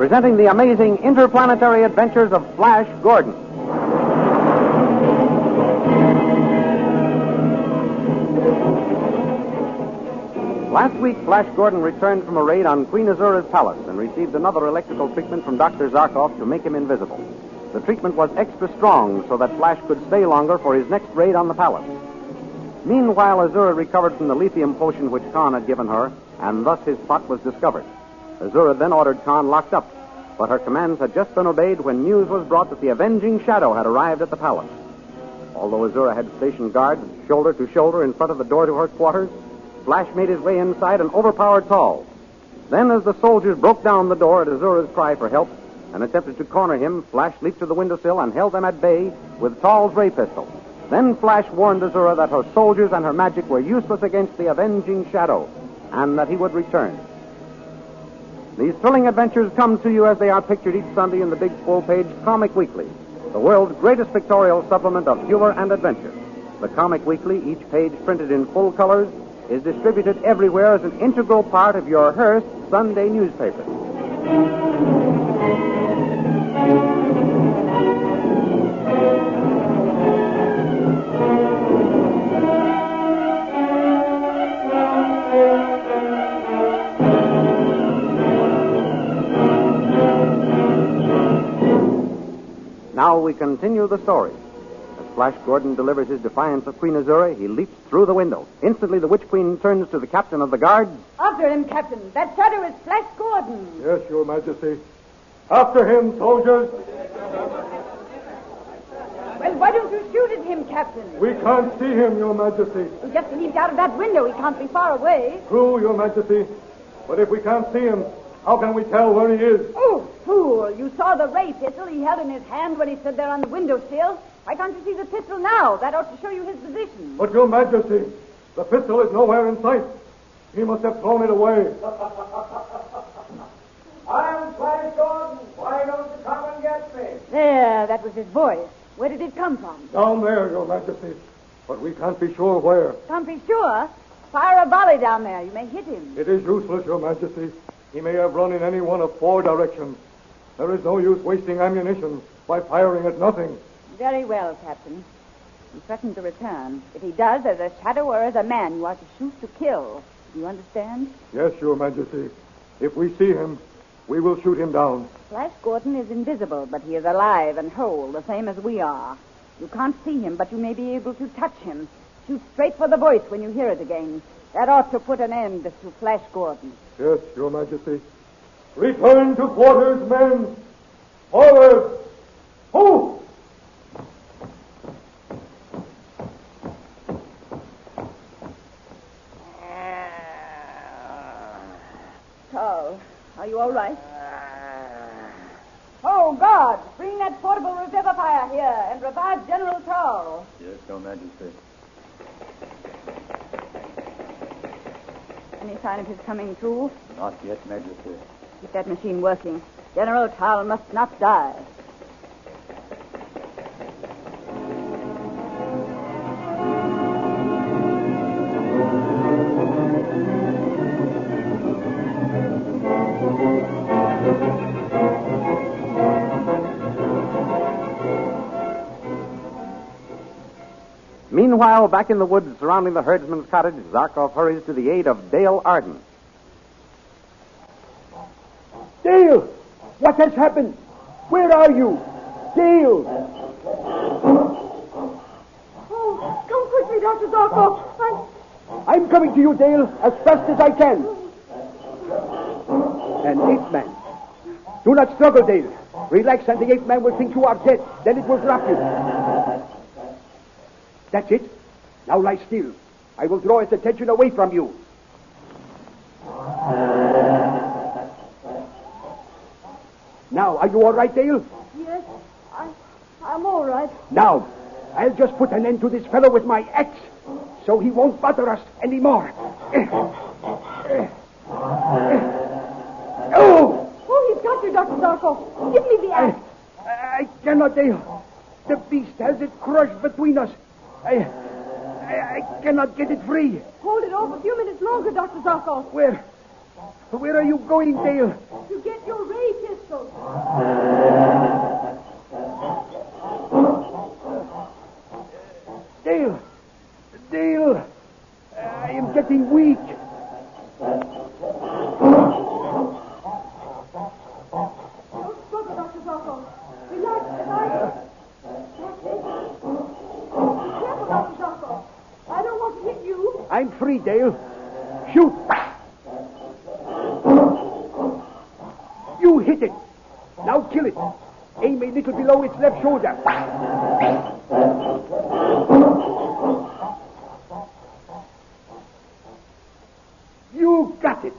presenting the amazing interplanetary adventures of Flash Gordon. Last week, Flash Gordon returned from a raid on Queen Azura's palace and received another electrical treatment from Dr. Zarkov to make him invisible. The treatment was extra strong so that Flash could stay longer for his next raid on the palace. Meanwhile, Azura recovered from the lithium potion which Khan had given her, and thus his plot was discovered. Azura then ordered Khan locked up, but her commands had just been obeyed when news was brought that the avenging Shadow had arrived at the palace. Although Azura had stationed guards shoulder to shoulder in front of the door to her quarters, Flash made his way inside and overpowered Tall. Then, as the soldiers broke down the door at Azura's cry for help and attempted to corner him, Flash leaped to the windowsill and held them at bay with Tall's ray pistol. Then Flash warned Azura that her soldiers and her magic were useless against the avenging Shadow, and that he would return. These thrilling adventures come to you as they are pictured each Sunday in the big full-page Comic Weekly, the world's greatest pictorial supplement of humor and adventure. The Comic Weekly, each page printed in full colors, is distributed everywhere as an integral part of your Hearst Sunday newspaper. Now we continue the story. As Flash Gordon delivers his defiance of Queen Azura, he leaps through the window. Instantly, the Witch Queen turns to the captain of the guards. After him, Captain. That shadow is Flash Gordon. Yes, Your Majesty. After him, soldiers. Well, why don't you shoot at him, Captain? We can't see him, Your Majesty. He just leaped out of that window. He can't be far away. True, Your Majesty. But if we can't see him, how can we tell where he is? Oh, fool. You saw the ray pistol he held in his hand when he stood there on the windowsill. Why can't you see the pistol now? That ought to show you his position. But, Your Majesty, the pistol is nowhere in sight. He must have thrown it away. I'm Flash Gordon. Why don't you come and get me? There, that was his voice. Where did it come from? Down there, Your Majesty. But we can't be sure where. Can't be sure. Fire a volley down there. You may hit him. It is useless, Your Majesty. He may have run in any one of 4 directions. There is no use wasting ammunition by firing at nothing. Very well, Captain. He threatened to return. If he does, as a shadow or as a man, you are to shoot to kill. Do you understand? Yes, Your Majesty. If we see him, we will shoot him down. Flash Gordon is invisible, but he is alive and whole, the same as we are. You can't see him, but you may be able to touch him. Shoot straight for the voice when you hear it again. That ought to put an end to Flash Gordon. Yes, Your Majesty. Return to quarters, men. Forward. Move! Tall, are you all right? Oh, God! Bring that portable revivifier here and revive General Tall. Yes, Your Majesty. Any sign of his coming to? Not yet, Majesty. Keep that machine working. General Tall must not die. Meanwhile, back in the woods surrounding the herdsman's cottage, Zarkov hurries to the aid of Dale Arden. Dale! What has happened? Where are you? Dale! Oh, come quickly, Dr. Zarkov. I'm coming to you, Dale, as fast as I can. An ape man. Do not struggle, Dale. Relax, and the ape man will think you are dead. Then it will drop you. That's it. Now lie still. I will draw its attention away from you. Now, are you all right, Dale? Yes, I'm all right. Now, I'll just put an end to this fellow with my axe, so he won't bother us anymore. Oh, he's got you, Dr. Zarkov. Give me the axe. I cannot, Dale. The beast has it crushed between us. I cannot get it free. Hold it off a few minutes longer, Dr. Zarkov. Where are you going, Dale? To get your ray pistol. Dale! Dale! I am getting weak. Don't struggle, Dr. Zarkov. Relax, relax. Careful, Dr. Zarkov. I don't want to hit you. I'm free, Dale. Shoot! You hit it. Now kill it. Aim a little below its left shoulder. You got it.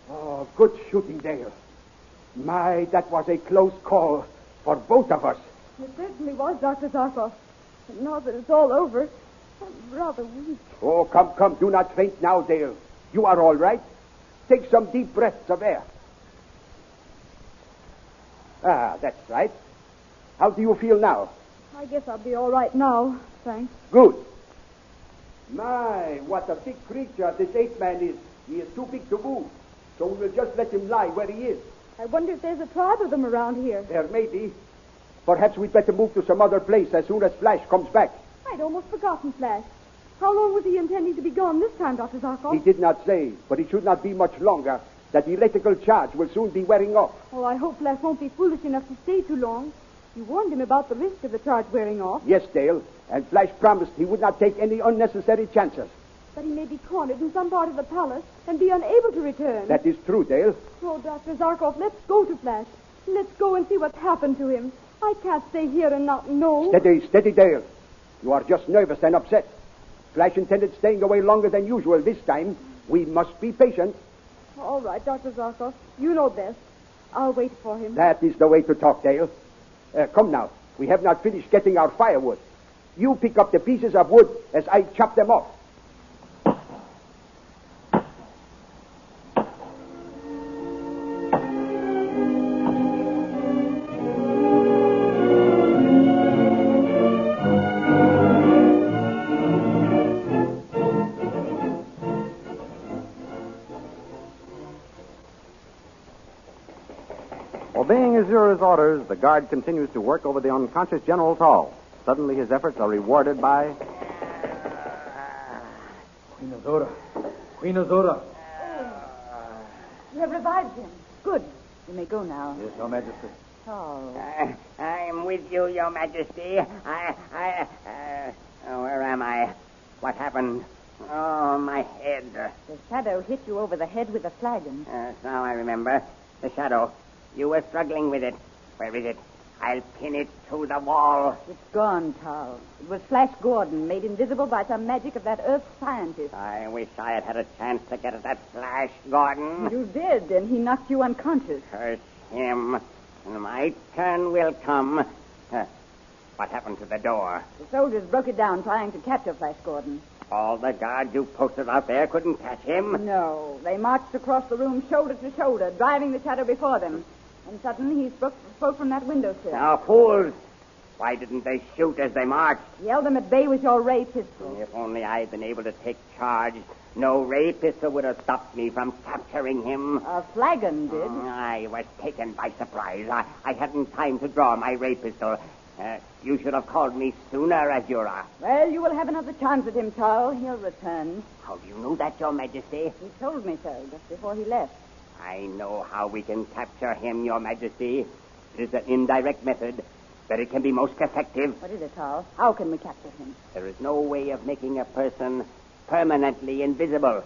Oh, good shooting, Dale. My, that was a close call for both of us. It certainly was, Dr. Zarkov. And now that it's all over, I'm rather weak. Oh, come. Do not faint now, Dale. You are all right. Take some deep breaths of air. Ah, that's right. How do you feel now? I guess I'll be all right now, thanks. Good. My, what a big creature this ape-man is. He is too big to move. So we'll just let him lie where he is. I wonder if there's a tribe of them around here. There may be. Perhaps we'd better move to some other place as soon as Flash comes back. I'd almost forgotten Flash. How long was he intending to be gone this time, Dr. Zarkov? He did not say, but it should not be much longer. That electrical charge will soon be wearing off. Oh, I hope Flash won't be foolish enough to stay too long. You warned him about the risk of the charge wearing off. Yes, Dale. And Flash promised he would not take any unnecessary chances. But he may be cornered in some part of the palace and be unable to return. That is true, Dale. Oh, Dr. Zarkov, let's go to Flash. Let's go and see what's happened to him. I can't stay here and not know. Steady, Dale. You are just nervous and upset. Flash intended staying away longer than usual this time. We must be patient. All right, Dr. Zarkov. You know best. I'll wait for him. That is the way to talk, Dale. Come now. We have not finished getting our firewood. You pick up the pieces of wood as I chop them off. Obeying Azura's orders, the guard continues to work over the unconscious General Tall. Suddenly, his efforts are rewarded by... Queen Azura. You have revived him. Good. You may go now. Yes, Your Majesty. Oh. I am with you, Your Majesty. Where am I? What happened? Oh, my head. The shadow hit you over the head with a flagon. Now I remember. The shadow. You were struggling with it. Where is it? I'll pin it to the wall. It's gone, Tal. It was Flash Gordon, made invisible by some magic of that Earth scientist. I wish I had a chance to get at that Flash Gordon. You did, and he knocked you unconscious. Curse him. My turn will come. What happened to the door? The soldiers broke it down trying to capture Flash Gordon. All the guards you posted out there couldn't catch him? No. They marched across the room shoulder to shoulder, driving the shadow before them. And suddenly he spoke from that windowsill. Now, fools! Why didn't they shoot as they marched? He held them at bay with your ray pistol. If only I had been able to take charge, no ray pistol would have stopped me from capturing him. A flagon did. I was taken by surprise. I hadn't time to draw my ray pistol. You should have called me sooner, Azura. Well, you will have another chance at him, Tal. He'll return. How do you know that, Your Majesty? He told me so just before he left. I know how we can capture him, Your Majesty. It is an indirect method, but it can be most effective. What is it, Tal? How can we capture him? There is no way of making a person permanently invisible,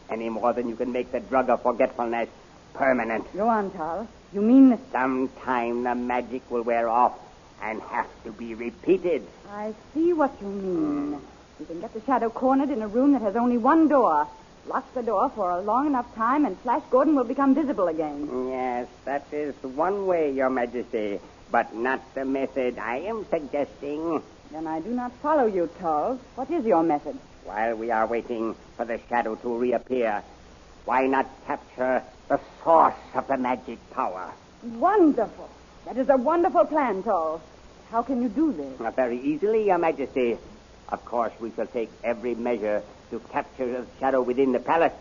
any more than you can make the drug of forgetfulness permanent. Go on, Tal. You mean that... Sometime the magic will wear off and have to be repeated. I see what you mean. You can get the shadow cornered in a room that has only one door. Lock the door for a long enough time, and Flash Gordon will become visible again. Yes, that is one way, Your Majesty, but not the method I am suggesting. Then I do not follow you, Tal. What is your method? While we are waiting for the shadow to reappear, why not capture the source of the magic power? Wonderful. That is a wonderful plan, Tal. How can you do this? Very easily, Your Majesty. Of course, we shall take every measure to capture the shadow within the palace.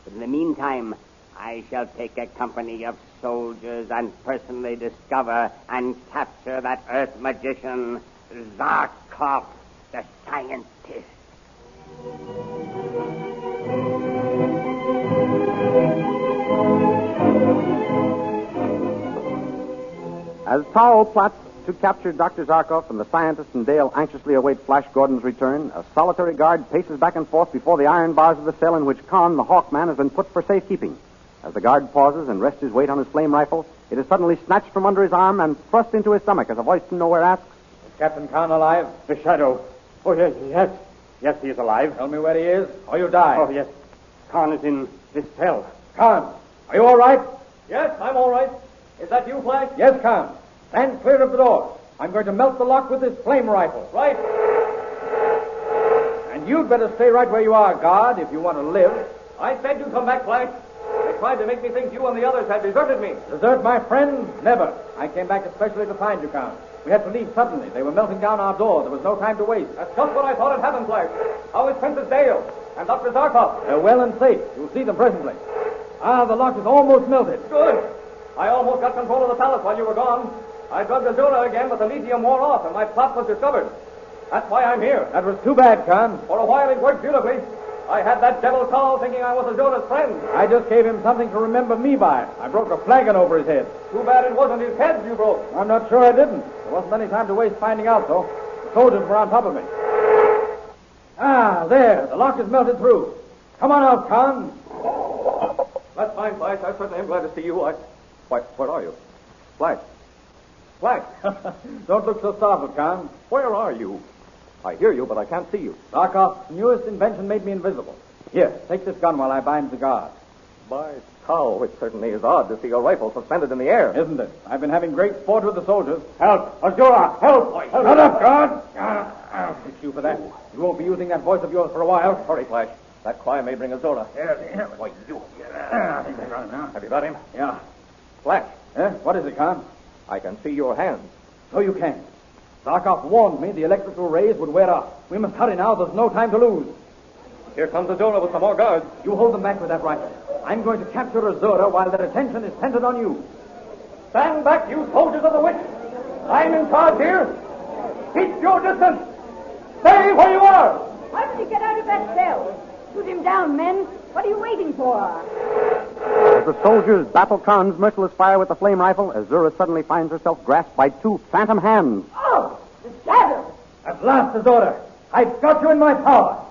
But in the meantime, I shall take a company of soldiers and personally discover and capture that Earth magician, Zarkov, the scientist. As Towell plots to capture Dr. Zarkov and the scientist and Dale anxiously await Flash Gordon's return, a solitary guard paces back and forth before the iron bars of the cell in which Khan, the Hawkman, has been put for safekeeping. As the guard pauses and rests his weight on his flame rifle, it is suddenly snatched from under his arm and thrust into his stomach as a voice from nowhere asks, Is Captain Khan alive? The Shadow. Oh, yes. Yes, he is alive. Tell me where he is, or you die. Oh, yes. Khan is in this cell. Khan, are you all right? Yes, I'm all right. Is that you, Flash? Yes, Khan. Stand clear of the door. I'm going to melt the lock with this flame rifle. Right. And you'd better stay right where you are, guard, if you want to live. I said you'd come back, Flash. They tried to make me think you and the others had deserted me. Desert, my friend? Never. I came back especially to find you, Count. We had to leave suddenly. They were melting down our door. There was no time to waste. That's just what I thought had happened, Flash. How is Princess Dale and Dr. Zarkov? They're well and safe. You'll see them presently. The lock is almost melted. Good. I almost got control of the palace while you were gone. I drugged Azura again, but the lithium wore off, and my plot was discovered. That's why I'm here. That was too bad, Khan. For a while, it worked beautifully. I had that devil Tall thinking I was Azura's friend. I just gave him something to remember me by. I broke a flagon over his head. Too bad it wasn't his head you broke. I'm not sure I didn't. There wasn't any time to waste finding out, though. The soldiers were on top of me. There. The lock is melted through. Come on out, Khan. That's fine, Flash. I certainly am glad to see you. Where are you? Flash. Flash. Don't look so startled, Khan. Where are you? I hear you, but I can't see you. Zarkov's newest invention made me invisible. Here, take this gun while I bind the guard. By Tao, it certainly is odd to see a rifle suspended in the air. Isn't it? I've been having great sport with the soldiers. Help! Azura! Help! Shut up, guard! I'll fix you for that. You won't be using that voice of yours for a while. Hurry, Flash. That cry may bring Azura. Why, you. I think I got him now. Have you got him? Yeah. Flash, What is it, Khan? I can see your hands. So you can. Zarkov warned me the electrical rays would wear off. We must hurry now. There's no time to lose. Here comes Azura with some more guards. You hold them back with that rifle. I'm going to capture Azura while their attention is centered on you. Stand back, you soldiers of the witch. I'm in charge here. Keep your distance. Stay where you are. How did he get out of that cell? Shoot him down, men. What are you waiting for? As the soldiers battle Khan's merciless fire with the flame rifle, Azura suddenly finds herself grasped by two phantom hands. Oh, the shadow. At last, Azura. I've got you in my power.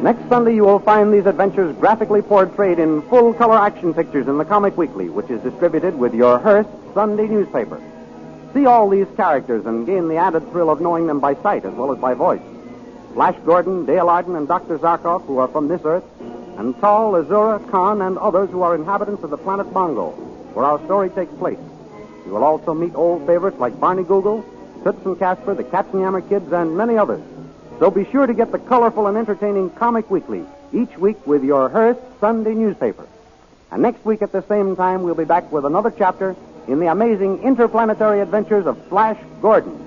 Next Sunday, you will find these adventures graphically portrayed in full-color action pictures in the Comic Weekly, which is distributed with your Hearst Sunday newspaper. See all these characters and gain the added thrill of knowing them by sight as well as by voice. Flash Gordon, Dale Arden, and Dr. Zarkov, who are from this Earth, and Tall, Azura, Khan, and others who are inhabitants of the planet Bongo, where our story takes place. You will also meet old favorites like Barney Google, Toots and Casper, the Katzenjammer Kids, and many others. So be sure to get the colorful and entertaining Comic Weekly each week with your Hearst Sunday newspaper. And next week at the same time, we'll be back with another chapter in the amazing interplanetary adventures of Flash Gordon.